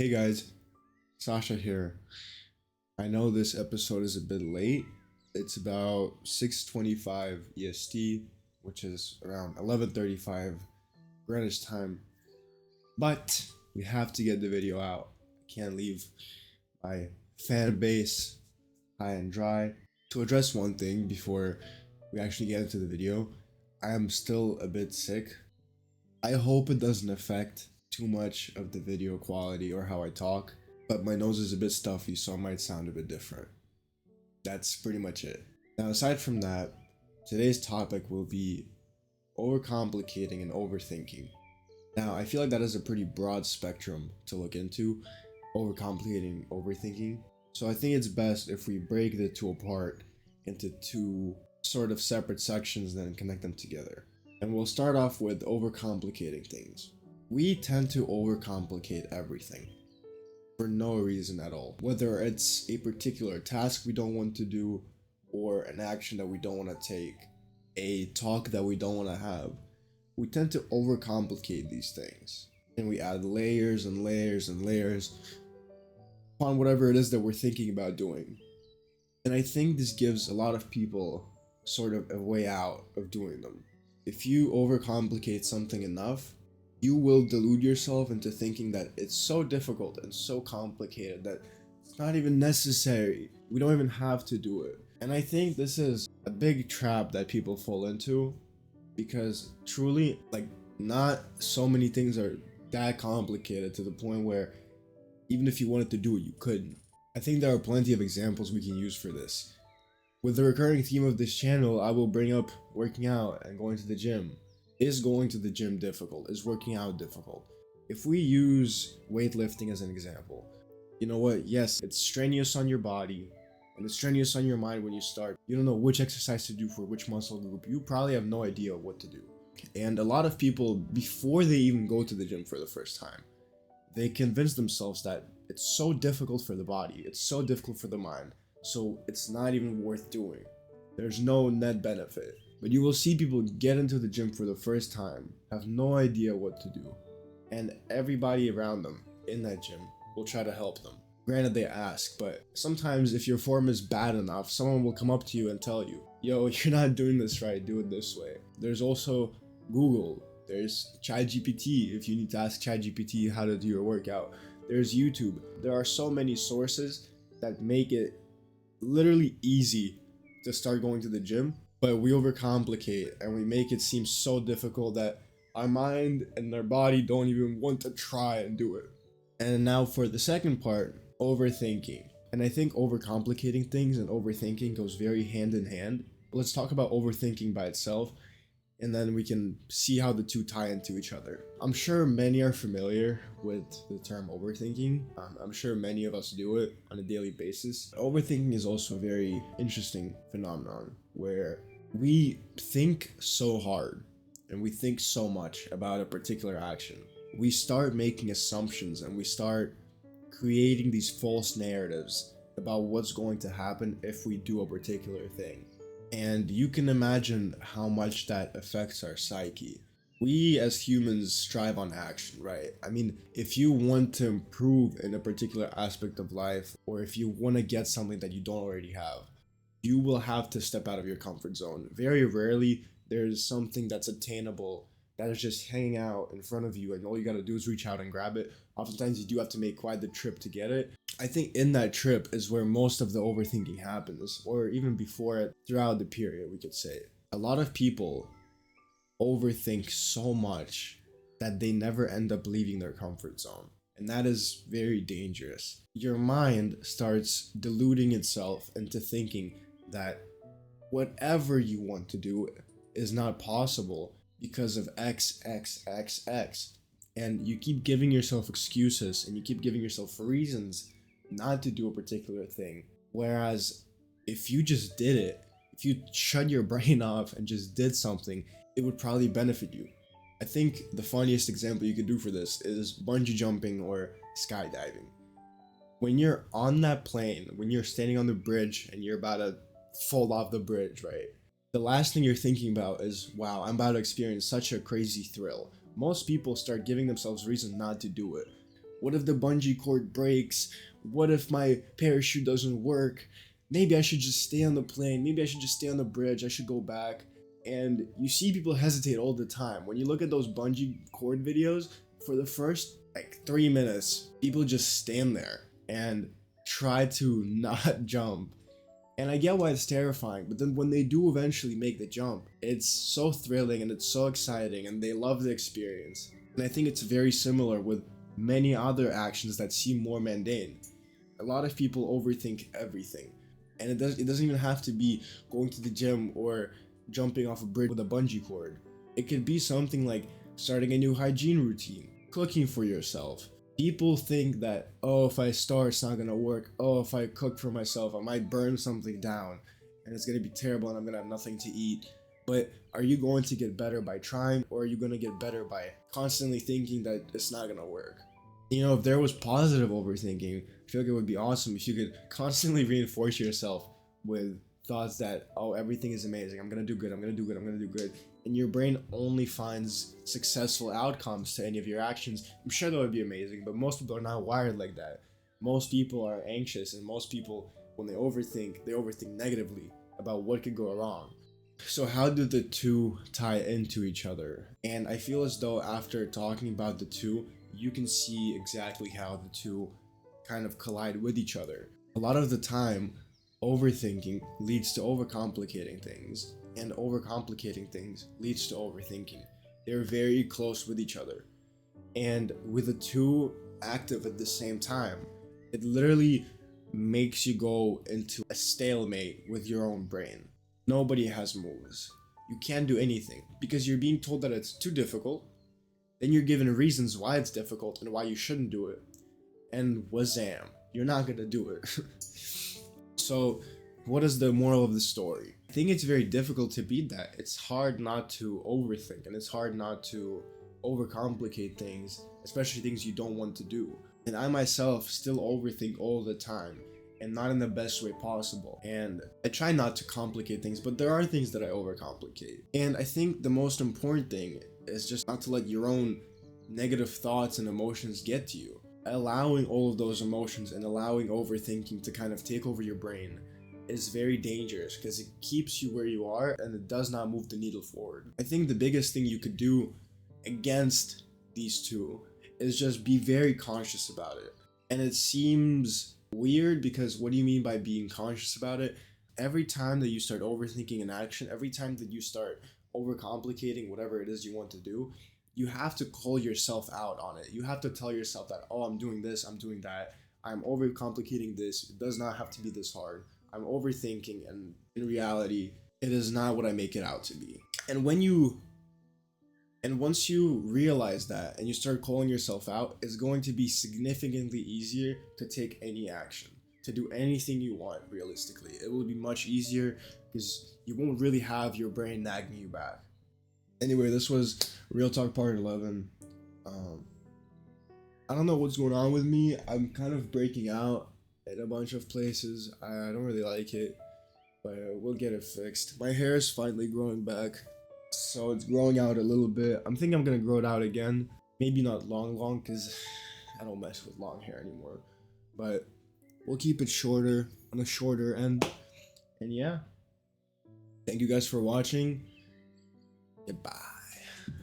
Hey guys, Sasha here. I know this episode is a bit late. It's about 6:25 EST, which is around 11:35 Greenwich time. But we have to get the video out. I can't leave my fan base high and dry. To address one thing before we actually get into the video, I am still a bit sick. I hope it doesn't affect too much of the video quality or how I talk, but my nose is a bit stuffy, so I might sound a bit different. That's pretty much it. Now, aside from that, today's topic will be overcomplicating and overthinking. Now, I feel like that is a pretty broad spectrum to look into, overcomplicating, overthinking. So I think it's best if we break the two apart into two sort of separate sections, then connect them together. And we'll start off with overcomplicating things. We tend to overcomplicate everything for no reason at all. Whether it's a particular task we don't want to do, or an action that we don't want to take, a talk that we don't want to have, we tend to overcomplicate these things. And we add layers and layers and layers upon whatever it is that we're thinking about doing. And I think this gives a lot of people sort of a way out of doing them. If you overcomplicate something enough, you will delude yourself into thinking that it's so difficult and so complicated that it's not even necessary. We don't even have to do it. And I think this is a big trap that people fall into, because truly, not so many things are that complicated to the point where even if you wanted to do it, you couldn't. I think there are plenty of examples we can use for this. With the recurring theme of this channel, I will bring up working out and going to the gym. Is going to the gym difficult? Is working out difficult? If we use weightlifting as an example, you know what? Yes, it's strenuous on your body and it's strenuous on your mind when you start. You don't know which exercise to do for which muscle group. You probably have no idea what to do. And a lot of people, before they even go to the gym for the first time, they convince themselves that it's so difficult for the body, it's so difficult for the mind, so it's not even worth doing. There's no net benefit. But you will see people get into the gym for the first time, have no idea what to do, and everybody around them in that gym will try to help them. Granted, they ask, but sometimes if your form is bad enough, someone will come up to you and tell you, yo, you're not doing this right, do it this way. There's also Google, there's ChatGPT if you need to ask ChatGPT how to do your workout. There's YouTube. There are so many sources that make it literally easy to start going to the gym, but we overcomplicate and we make it seem so difficult that our mind and our body don't even want to try and do it. And now for the second part, overthinking. And I think overcomplicating things and overthinking goes very hand in hand. Let's talk about overthinking by itself, and then we can see how the two tie into each other. I'm sure many are familiar with the term overthinking. I'm sure many of us do it on a daily basis. Overthinking is also a very interesting phenomenon where we think so hard and we think so much about a particular action. We start making assumptions and we start creating these false narratives about what's going to happen if we do a particular thing. And you can imagine how much that affects our psyche. We as humans strive on action, right? I mean, if you want to improve in a particular aspect of life, or if you want to get something that you don't already have, you will have to step out of your comfort zone. Very rarely there's something that's attainable that is just hanging out in front of you and all you gotta do is reach out and grab it. Oftentimes you do have to make quite the trip to get it. I think in that trip is where most of the overthinking happens, or even before it, throughout the period, we could say. A lot of people overthink so much that they never end up leaving their comfort zone. And that is very dangerous. Your mind starts deluding itself into thinking that whatever you want to do is not possible because of X, X, X, X. And you keep giving yourself excuses and you keep giving yourself reasons not to do a particular thing. Whereas if you just did it, if you shut your brain off and just did something, it would probably benefit you. I think the funniest example you could do for this is bungee jumping or skydiving. When you're on that plane, when you're standing on the bridge and you're about to fall off the bridge, right? The last thing you're thinking about is, wow, I'm about to experience such a crazy thrill. Most people start giving themselves reasons not to do it. What if the bungee cord breaks? What if my parachute doesn't work? Maybe I should just stay on the plane. Maybe I should just stay on the bridge. I should go back. And you see people hesitate all the time. When you look at those bungee cord videos, for the first like 3 minutes, people just stand there and try to not jump. And I get why it's terrifying, but then when they do eventually make the jump, it's so thrilling and it's so exciting and they love the experience. And I think it's very similar with many other actions that seem more mundane. A lot of people overthink everything. And it doesn't even have to be going to the gym or jumping off a bridge with a bungee cord. It could be something like starting a new hygiene routine, cooking for yourself. People think that, oh, if I start, it's not gonna work. Oh, if I cook for myself, I might burn something down and it's gonna be terrible and I'm gonna have nothing to eat. But are you going to get better by trying, or are you gonna get better by constantly thinking that it's not gonna work? You know, if there was positive overthinking, I feel like it would be awesome if you could constantly reinforce yourself with thoughts that, oh, everything is amazing, I'm gonna do good, I'm gonna do good, I'm gonna do good. And your brain only finds successful outcomes to any of your actions. I'm sure that would be amazing, but most people are not wired like that. Most people are anxious, and most people, when they overthink negatively about what could go wrong. So how do the two tie into each other? And I feel as though after talking about the two, you can see exactly how the two kind of collide with each other. A lot of the time, overthinking leads to overcomplicating things, and overcomplicating things leads to overthinking. They're very close with each other. And with the two active at the same time, it literally makes you go into a stalemate with your own brain. Nobody has moves. You can't do anything because you're being told that it's too difficult. Then you're given reasons why it's difficult and why you shouldn't do it. And wazam, you're not gonna do it. So, what is the moral of the story? I think it's very difficult to beat that. It's hard not to overthink, and it's hard not to overcomplicate things, especially things you don't want to do. And I myself still overthink all the time, and not in the best way possible. And I try not to complicate things, but there are things that I overcomplicate. And I think the most important thing is just not to let your own negative thoughts and emotions get to you. Allowing all of those emotions and allowing overthinking to kind of take over your brain is very dangerous because it keeps you where you are and it does not move the needle forward. I think the biggest thing you could do against these two is just be very conscious about it. And it seems weird because what do you mean by being conscious about it? Every time that you start overthinking an action, every time that you start overcomplicating whatever it is you want to do, you have to call yourself out on it. You have to tell yourself that, oh, I'm doing this, I'm doing that, I'm overcomplicating this, it does not have to be this hard. I'm overthinking, and in reality, it is not what I make it out to be. And once you realize that and you start calling yourself out, it's going to be significantly easier to take any action, to do anything you want realistically. It will be much easier because you won't really have your brain nagging you back. Anyway, this was Real Talk Part 11. I don't know what's going on with me. I'm kind of breaking out in a bunch of places. I don't really like it, but we'll get it fixed. My hair is finally growing back, so it's growing out a little bit. I'm thinking I'm gonna grow it out again. Maybe not long, because I don't mess with long hair anymore. But we'll keep it shorter, on a shorter end. And yeah, thank you guys for watching. Goodbye.